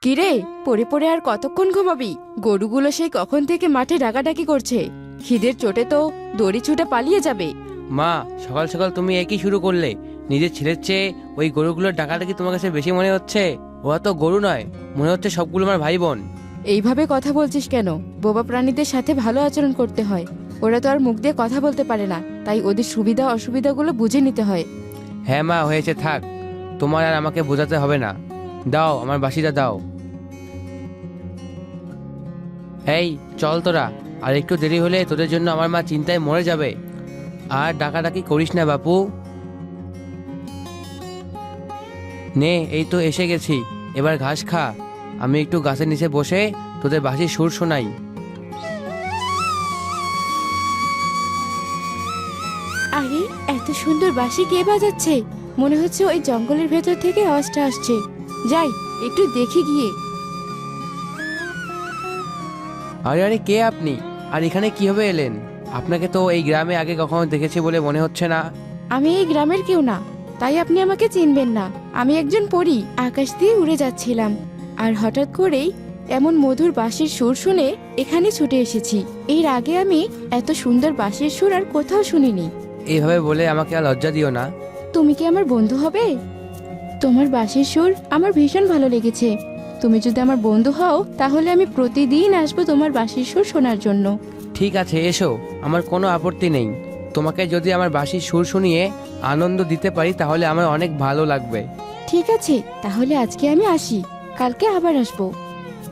কিরে, পড়ে পড়ে আর কতক্ষণ ঘুমাবি? গরুগুলো সেই কখন থেকে মাঠে ডাকাডাকি করছে। খিদের চোটে তো দড়ি ছুটে পালিয়ে যাবে। মা, সকাল সকাল তুমি একই শুরু করলে। নিজের ছেলের চেয়ে ওই গরুগুলোর ডাকাটা কি তোমার কাছে বেশি মনে হচ্ছে? ওরা তো গরু নয়, মনে হচ্ছে সবগুলো আমার ভাই বোন। এইভাবে কথা বলছিস কেন? বোবা প্রাণীদের সাথে ভালো আচরণ করতে হয়। ওরা তো আর মুখ দিয়ে কথা বলতে পারে না, তাই ওদের সুবিধা অসুবিধাগুলো বুঝে নিতে হয়। হ্যাঁ মা, হয়েছে, থাক। তোমার আর আমাকে বোঝাতে হবে না। দাও আমার বাঁশিটা দাও। এই চল তোরা, আর একটু দেরি হলে তোদের জন্য আমার মা চিন্তায় মরে যাবে। আর ডাকাডাকি করিস না বাপু। নে, এই তো এসে গেছি, এবার ঘাস খা। আমি একটু গাছের নিচে বসে তোদের বাঁশির সুর শোনাই। আরে, এত সুন্দর বাঁশি কে বাজাচ্ছে? মনে হচ্ছে ওই জঙ্গলের ভেতর থেকে আওয়াজটা আসছে। যাই, একটু দেখি গিয়ে। আরে আরে, কে আপনি? আর এখানে কিভাবে এলেন? আপনাকে তো এই গ্রামে আগে কখনো দেখেছি বলে মনে হচ্ছে না। আমি এই গ্রামের কেউ না, তাই আপনি আমাকে চিনবেন না। আমি একজন পরী, আকাশ দিয়ে উড়ে যাচ্ছিলাম, আর হঠাৎ করেই এমন মধুর বাঁশির সুর শুনে এখানে ছুটে এসেছি। এর আগে আমি এত সুন্দর বাঁশির সুর আর কোথাও শুনিনি। এইভাবে বলে আমাকে আর লজ্জা দিও না। তুমি কি আমার বন্ধু হবে? তোমার বাঁশির সুর আমার ভীষণ ভালো লেগেছে। তুমি যদি আমার বন্ধু হও, তাহলে আমি প্রতিদিন আসবো তোমার বাঁশির সুর শোনার জন্য। ঠিক আছে, এসো, আমার কোনো আপত্তি নেই। তোমাকে যদি আমার বাঁশির সুর শুনিয়ে আনন্দ দিতে পারি তাহলে আমার অনেক ভালো লাগবে। ঠিক আছে, তাহলে আজকে আমি আসি, কালকে আবার আসবো।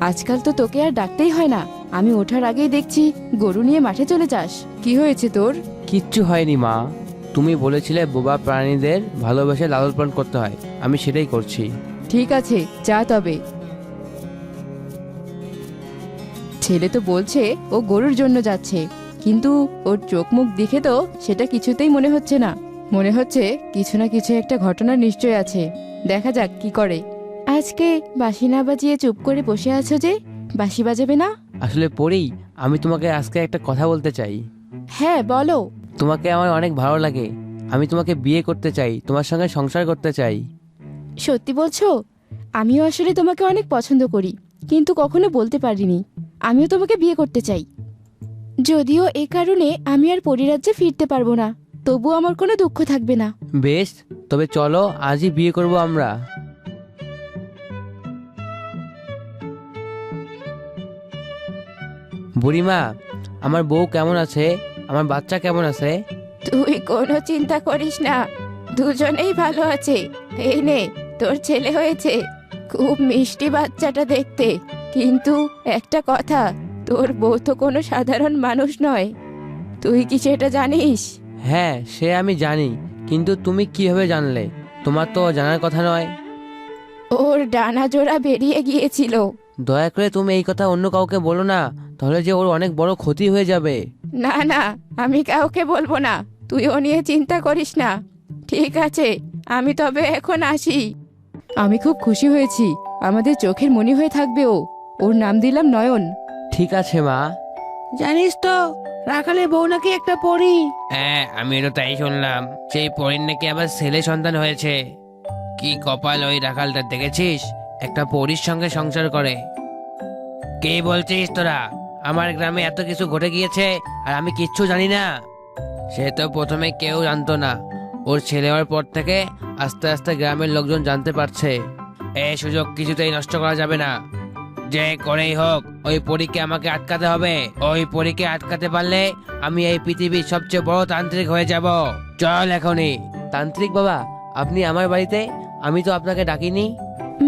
আজকাল তো তোকে আর ডাকতেই হয় না। আমি ওঠার আগেই দেখছি গরু নিয়ে মাঠে চলে যাস। কি হয়েছে তোর? কিচ্ছু হয়নি মা, তুমি বলেছিলে বোবা প্রাণীদের ভালোবেসে লালন পালন করতে হয়, আমি সেটাই করছি। ঠিক আছে, যা তবে। ছেলে তো বলছে ও গরুর জন্য যাচ্ছে, কিন্তু ওর চোখ মুখ দেখে তো সেটা কিছুতেই মনে হচ্ছে না। মনে হচ্ছে কিছু না কিছু একটা ঘটনা নিশ্চয় আছে। দেখা যাক কি করে। আজকে বাঁশি না বাজিয়ে চুপ করে বসে আছো যে, বাঁশি বাজাবে না? আসলে পড়ি, আমি তোমাকে আজকে একটা কথা বলতে চাই। হ্যাঁ, বলো। তোমাকে আমার অনেক ভালো লাগে। আমি তোমাকে বিয়ে করতে চাই, তোমার সঙ্গে সংসার করতে চাই। সত্যি বলছো? আমিও আসলে তোমাকে অনেক পছন্দ করি, কিন্তু কখনো বলতে পারিনি। আমিও তোমাকে বিয়ে করতে চাই। যদিও এ কারণে আমি আর পরিরাজ্যে ফিরতে পারবো না, তবুও আমার কোনো দুঃখ থাকবে না। বেশ, তবে চলো আজই বিয়ে করব আমরা। বুড়িমা, আমার বউ কেমন আছে? আমার বাচ্চা কেমন আছে? তুই কোনো চিন্তা করিস না, দুজনেই ভালো আছে। এই নে, তোর ছেলে হয়েছে। খুব মিষ্টি বাচ্চাটা দেখতে, কিন্তু একটা কথা, তোর বউ তো কোনো সাধারণ মানুষ নয়। তুই কি সেটা জানিস? হ্যাঁ, সে আমি জানি, কিন্তু তুমি কিভাবে জানলে? তোমার তো জানার কথা নয়। ওর ডানা জোড়া বেরিয়ে গিয়েছিল। দয়া করে তুমি এই কথা অন্য কাউকে বলো না, তাহলে যে ওর অনেক বড় ক্ষতি হয়ে যাবে। না না, আমি কাউকে বলবো না, তুইও নিয়ে চিন্তা করিস না। ঠিক আছে, আমি তবে এখন আসি। আমি খুব খুশি হয়েছি, আমাদের চোখের মনি হয়ে থাকবে ও। ওর নাম দিলাম নয়ন। ঠিক আছে মা। জানিস তো, রাখালের বউ নাকি একটা পরী। হ্যাঁ, আমি তো তাই শুনলাম। সেই পরীর নাকি আবার ছেলে সন্তান হয়েছে। কি কপাল ওই রাখালটা, দেখেছিস? একটা পরীর সঙ্গে সংসার করে। কে বলছিস তোরা? আমার গ্রামে এত কিছু ঘটে গিয়েছে আর আমি কিচ্ছু জানি না? সে তো প্রথমে কেউ জানতো না, ওর ছেলে হওয়ার পর থেকে আস্তে আস্তে গ্রামের লোকজন জানতে পারছে। এই সুযোগ কিছুতেই নষ্ট করা যাবে না। যে করেই হোক ওই পরীকে আমাকে আটকাতে হবে। ওই পরীকে আটকাতে পারলে আমি এই পৃথিবীর সবচেয়ে বড় তান্ত্রিক হয়ে যাব। চল এখনই। তান্ত্রিক বাবা, আপনি আমার বাড়িতে? আমি তো আপনাকে ডাকিনি।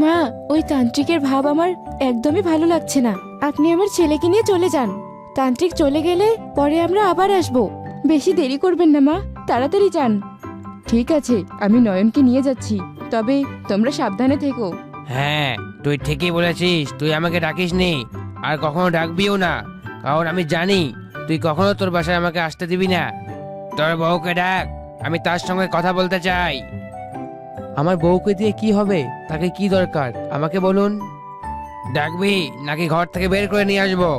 মা, ওই তান্ত্রিকের ভাব আমার একদমই ভালো লাগছে না। আপনি আমার ছেলেকে নিয়ে চলে যান। তান্ত্রিক চলে গেলে পরে আমরা আবার আসবো। বেশি দেরি করবেন না মা, তাড়াতাড়ি যান। ঠিক আছে, আমি নয়নকে নিয়ে যাচ্ছি, তবে তোমরা সাবধানে থেকো। হ্যাঁ, তুই ঠিকই বলেছিস। তুই আমাকে ডাকিসনি, আর কখনো ডাকবিও না, কারণ আমি জানি তুই কখনো তোর বাসায় আমাকে আসতে দিবি না। তোর বউকে ডাক, আমি তার সঙ্গে কথা বলতে চাই। আমার বউকে দিয়ে কি হবে? তাকে কি দরকার আমাকে বলুন। ডাকবি নাকি ঘর থেকে বের করে নিয়ে আসবো?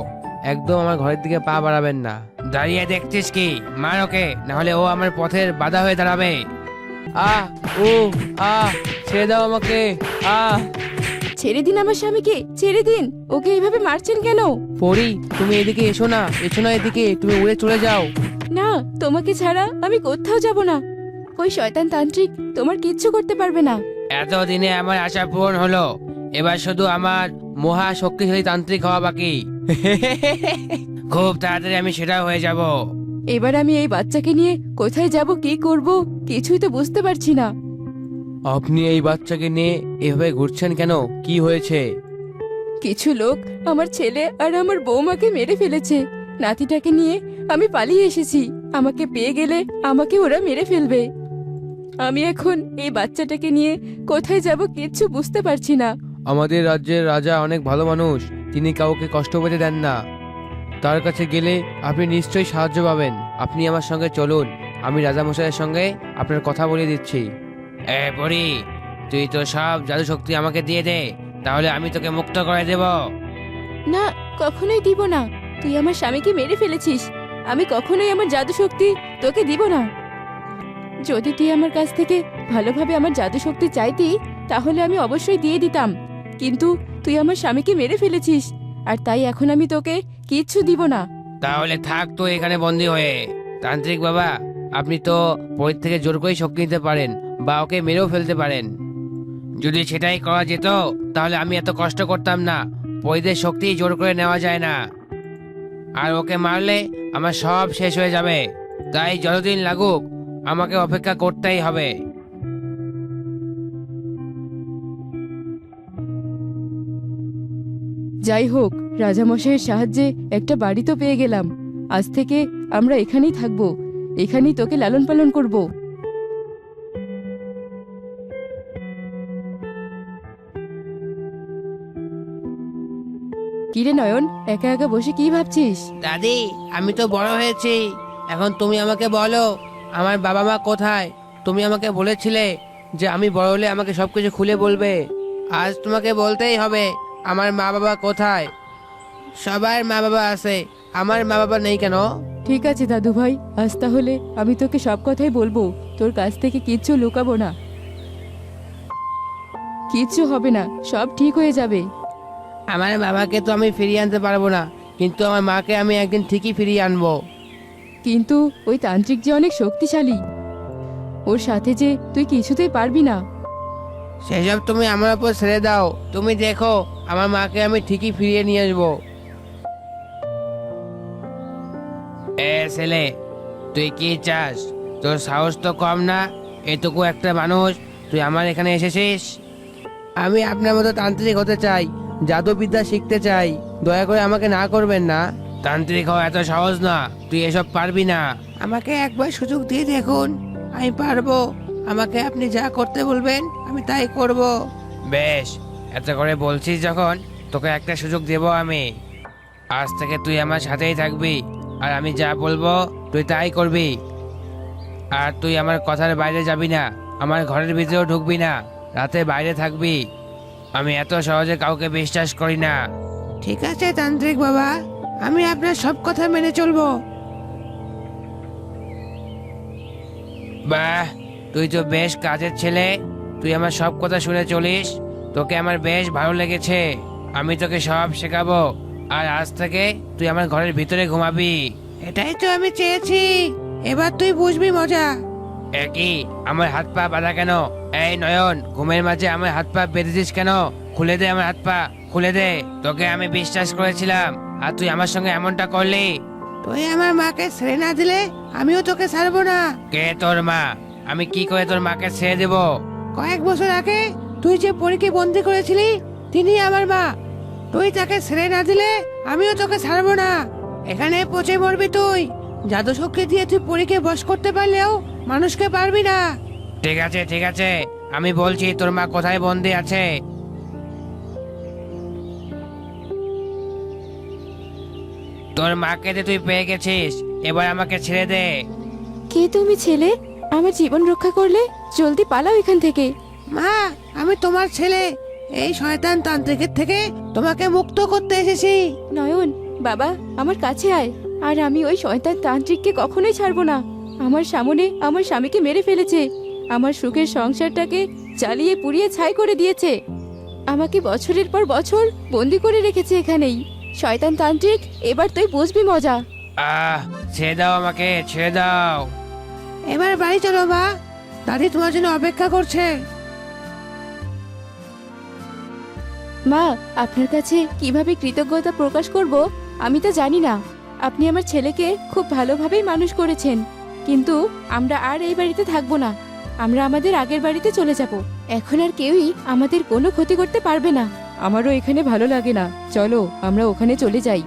একদম আমার ঘরের দিকে পা বাড়াবেন না। দাঁড়িয়ে দেখছিস কি? মার ওকে, নাহলে ও আমার পথের বাধা হয়ে দাঁড়াবে। আহ ও আহ ছেড়ে দাও আমাকে। আহ ছেড়ে দিন আমার স্বামীকে, ছেড়ে দিন। ওকে এইভাবে মারছেন কেন? পরি, তুমি এদিকে এসো না, এসো না এদিকে, তুমি উড়ে চলে যাও। না, তোমাকে ছাড়া আমি কোথাও যাব না। ওই শয়তান তান্ত্রিক তোমার কিচ্ছু করতে পারবে না। এতদিনে আমার আশা পূরণ হলো, এবার শুধু আমার মহা শক্তিশালী তান্ত্রিক হওয়া বাকি। খুব তাড়াতাড়ি আমি সেটা হয়ে যাব। এবার আমি এই বাচ্চাকে নিয়ে কোথায় যাব, কি করব, কিছুই তো বুঝতে পারছি না। আপনি এই বাচ্চাকে নিয়ে এভাবে ঘুরছেন কেন? কি হয়েছে? কিছু লোক আমার ছেলে আর আমার বৌমাকে মেরে ফেলেছে। নাতিটাকে নিয়ে আমি পালিয়ে এসেছি। আমাকে পেয়ে গেলে আমাকে ওরা মেরে ফেলবে। আমি এখন এই বাচ্চাটাকে নিয়ে কোথায় যাব কিচ্ছু বুঝতে পারছি না। আমাদের রাজ্যের রাজা অনেক ভালো মানুষ, তিনি কাউকে কষ্ট পেতে দেন না। তার কাছে গেলে আপনি নিশ্চয়ই সাহায্য পাবেন। আপনি আমার সঙ্গে চলুন, আমি রাজামশাইয়ের সঙ্গে আপনার কথা বলে দিচ্ছি। এ পরি, তুই তো সব জাদু শক্তি আমাকে দিয়ে দে, তাহলে আমি তোকে মুক্ত করে দেব। না, কখনোই দিব না। তুই আমার স্বামীকে মেরে ফেলেছিস। আমি কখনোই আমার জাদু শক্তি তোকে দিব না। যদি তুই আমার কাছ থেকে ভালোভাবে আমার জাদু শক্তি চাইতি, তাহলে আমি অবশ্যই দিয়ে দিতাম। কিন্তু তুই আমার স্বামীকে মেরে ফেলেছিস, আর তাই এখন আমি তোকে কিচ্ছু দিব না। তাহলে থাক তো এখানে বন্দি হয়ে। তান্ত্রিক বাবা, আপনি তো পরীর থেকে জোর করে শক্তি নিতে পারেন বা ওকে মেরেও ফেলতে পারেন। যদি সেটাই করা যেত তাহলে আমি এত কষ্ট করতাম না। পরীদের শক্তি জোর করে নেওয়া যায় না, আর ওকে মারলে আমার সব শেষ হয়ে যাবে। তাই যতদিন লাগুক আমাকে অপেক্ষা করতেই হবে। যাই হোক, রাজামশাইয়ের সাহায্যে একটা বাড়ি তো পেয়ে গেলাম। আজ থেকে আমরা এখানেই থাকবো, এখানেই তোকে লালন পালন করব। কিরে নয়ন, একা একা বসে কি ভাবছিস? দাদি, আমি তো বড় হয়েছি, এখন তুমি আমাকে বলো আমার বাবা মা কোথায়? তুমি আমাকে বলেছিলে যে আমি বড় হলে আমাকে সবকিছু খুলে বলবে। আজ তোমাকে বলতেই হবে আমার মা বাবা কোথায়। সবার মা বাবা আছে, আমার মা বাবা নেই কেন? ঠিক আছে দাদু ভাই, আজ তাহলে আমি তোকে সব কথাই বলবো। তোর কাছ থেকে কিচ্ছু লুকাবো না। কিচ্ছু হবে না, সব ঠিক হয়ে যাবে। আমার বাবাকে তো আমি ফিরিয়ে আনতে পারবো না, কিন্তু আমার মাকে আমি একদিন ঠিকই ফিরিয়ে আনবো। কিন্তু ওই তান্ত্রিক যে অনেক শক্তিশালী, ওর সাথে যে তুই কিছুতেই পারবি না। সেসব তুমি আমার উপর ছেড়ে দাও। তুমি দেখো আমার মাকে আমি ঠিকই ফিরিয়ে নিয়ে আসবো। এ ছেলে, তুই কি চাস? তোর সাহস তো কম না, এটুকু একটা মানুষ তুই আমার এখানে এসেছিস। আমি আপনার মতো তান্ত্রিক হতে চাই, জাদুবিদ্যা শিখতে চাই। দয়া করে আমাকে না করবেন না। তান্ত্রিক হওয়া এত সহজ না, তুই এসব পারবি না। আমাকে একবার সুযোগ দিয়ে দেখুন, আমি পারবো। আমাকে আপনি যা করতে বলবেন আমি তাই করব। বেশ, এত করে বলছিস যখন, তোকে একটা সুযোগ দেব আমি। আজ থেকে তুই আমার সাথেই থাকবি, আর আমি যা বলবো তুই তাই করবি। আর তুই আমার কথার বাইরে যাবি না, আমার ঘরের ভিতরেও ঢুকবি না, রাতে বাইরে থাকবি। আমি এত সহজে কাউকে বিশ্বাস করি না। ঠিক আছে তান্ত্রিক বাবা, আমি আপনার সব কথা মেনে চলবো। বাহ, তুই তো বেশ কাজের ছেলে। তুই আমার সব কথা শুনে চলিস, তোকে আমার বেশ ভালো লেগেছে। আমি তোকে সব শেখাবো, আর আজ থেকে তুই আমার ঘরের ভিতরে ঘুমাবি। এটাই তো আমি চেয়েছি, এবার তুই বুঝবি মজা। একই, আমার হাত পা বাঁধা কেন? এই নয়ন, ঘুমের মাঝে আমার হাত পা বেঁধেছিস কেন? খুলে দে আমার হাত পা, খুলে দে। তোকে আমি বিশ্বাস করেছিলাম, আর তুই আমার সঙ্গে এমনটা করলি। তুই আমার মাকে ছেড়ে না দিলে আমিও তোকে ছাড়বো না। কে তোর মা? আমি কি করে তোর মাকে ছেড়ে দেব? কয়েক বছর আগে তুই যে পরীকে বন্দি করেছিলি, তিনি আমার মা। তুই তাকে ছেড়ে না দিলে আমিও তোকে ছাড়বো না। এখানে পচে মরবি তুই। জাদু শক্তি দিয়ে তুই পরীকে বশ করতে পারলেও মানুষকে পারবি না। ঠিক আছে ঠিক আছে, আমি বলছি তোর মা কোথায় বন্দি আছে। তোর মাকে যে তুই পেয়ে গেছিস, এবার আমাকে ছেড়ে দে। কে তুমি ছেলে? আমার জীবন রক্ষা করলে, জলদি পালাও এখান থেকে। মা, আমি তোমার ছেলে। এই শয়তান তান্ত্রিকের থেকে তোমাকে মুক্ত করতে এসেছি। নয়ন, বাবা আমার কাছে আয়। আর আমি ওই শয়তান তান্ত্রিককে কখনোই ছাড়বো না। আমার সামনে আমার স্বামীকে মেরে ফেলেছে, আমার সুখের সংসারটাকে জ্বালিয়ে পুড়িয়ে ছাই করে দিয়েছে। আমাকে বছরের পর বছর বন্দি করে রেখেছে এখানেই। শয়তান তান্ত্রিক, এবার তুই বুঝবি মজা। ছেড়ে দাও আমাকে, ছেড়ে দাও। এবার বাড়ি চলো মা, দাদি তোমার জন্য অপেক্ষা করছে। মা, আপনার কাছে কিভাবে কৃতজ্ঞতা প্রকাশ করব আমি তো জানি না। আপনি আমার ছেলেকে খুব ভালোভাবেই মানুষ করেছেন, কিন্তু আমরা আর এই বাড়িতে থাকবো না। আমরা আমাদের আগের বাড়িতে চলে যাব। এখন আর কেউই আমাদের কোনো ক্ষতি করতে পারবে না। আমারও এখানে ভালো লাগে না, চলো আমরা ওখানে চলে যাই।